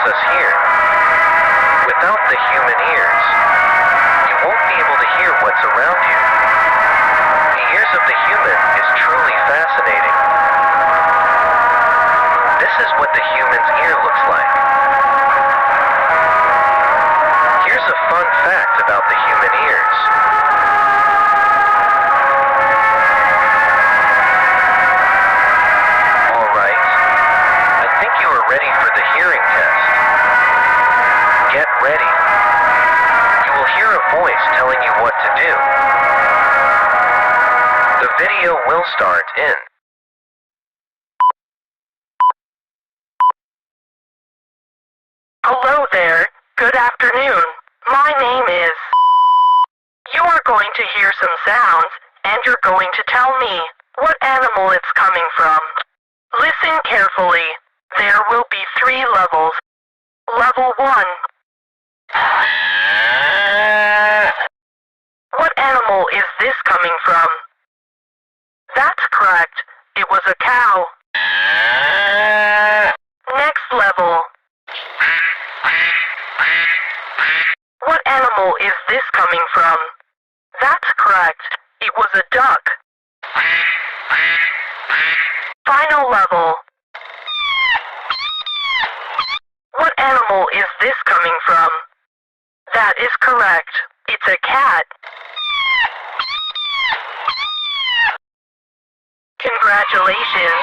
us hear. Without the human ears, you won't be able to hear what's around you. The ears of the human is truly fascinating. This is what the human's ear looks like. Here's a fun fact about the human ears. Alright, I think you are ready for the hearing test. Get ready. You will hear a voice telling you what to do. The video will start in. Hello there. Good afternoon. My name is... You are going to hear some sounds, and you're going to tell me what animal it's coming from. Listen carefully. There will be 3 levels. Level 1. What animal is this coming from? That's correct. It was a cow. Next level. What animal is this coming from? That's correct. It was a duck. Final level. What animal is this coming from? That is correct. It's a cat. Congratulations.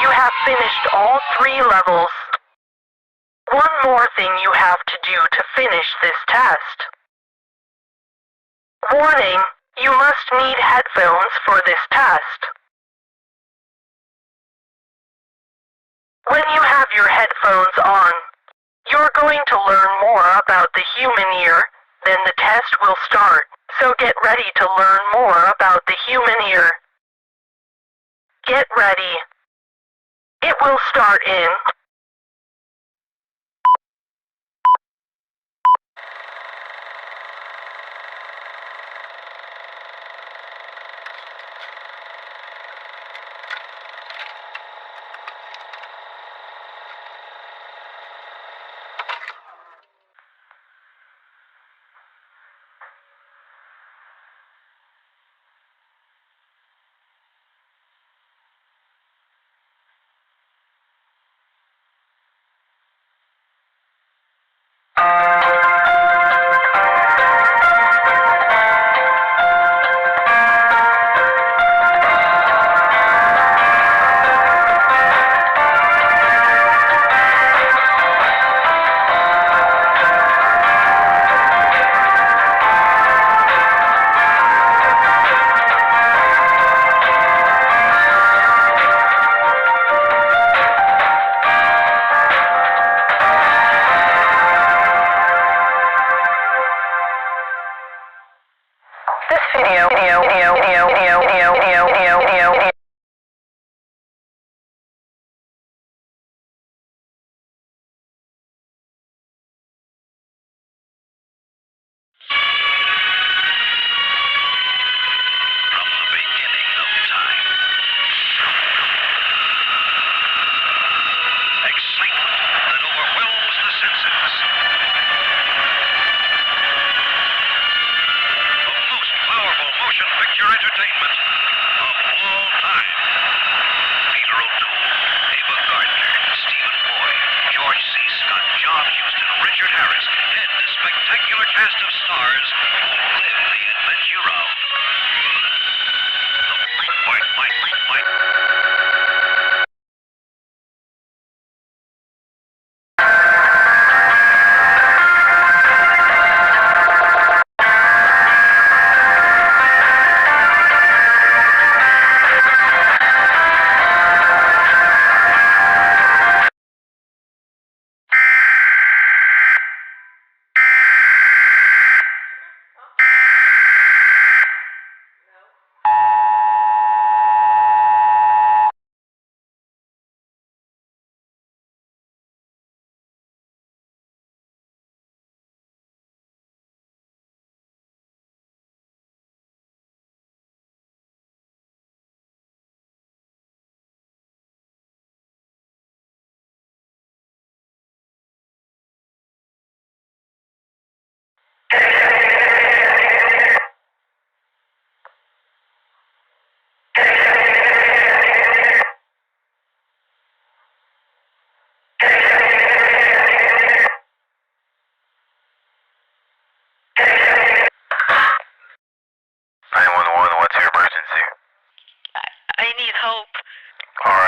You have finished all 3 levels. One more thing you have to do to finish this test. Warning, you must need headphones for this test. When you have your headphones on, you're going to learn more about the human ear, then the test will start. So get ready to learn more about the human ear. Get ready. It will start in...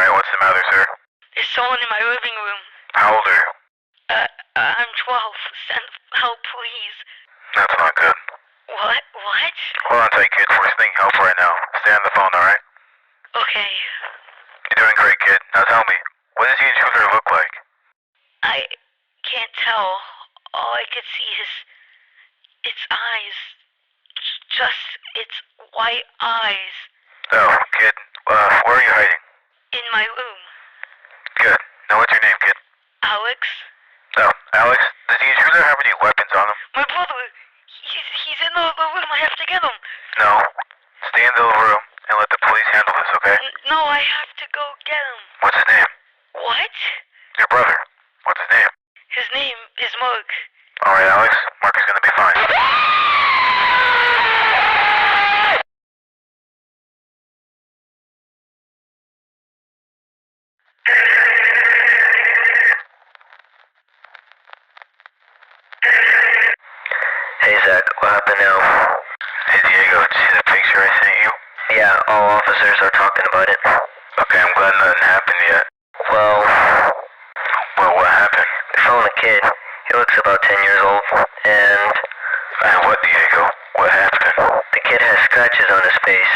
Alright, what's the matter, sir? There's someone in my living room. How old are you? I'm 12. Send help, please. That's not good. What? Hold on tight, kid. We're sending help right now. Stay on the phone, alright? Okay. You're doing great, kid. Now tell me, what does the intruder look like? I can't tell. All I could see is its eyes. Just its white eyes. Oh, kid. Where are you hiding? In my room. Good. Now what's your name, kid? Alex? Oh, Alex, does the intruder have any weapons on him? My brother! He's in the room. I have to get him. No. Stay in the room and let the police handle this, okay? No, I have to go get him. What's his name? What? Your brother. What's his name? His name is Mark. Alright, Alex. Mark is gonna be fine. Hey, Zach, what happened now? Hey, Diego, did you see the picture I sent you? Yeah, all officers are talking about it. Okay, I'm glad nothing happened yet. Well, What happened? we found a kid. He looks about 10 years old, and And what, Diego? What happened? the kid has scratches on his face.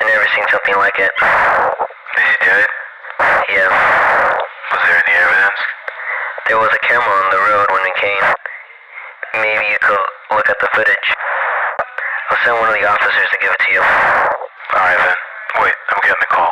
I never seen something like it. Is he dead? Yeah. Was there any evidence? There was a camera on the road when we came. Maybe you could look at the footage. I'll send one of the officers to give it to you. Alright then. Wait, I'm getting the call.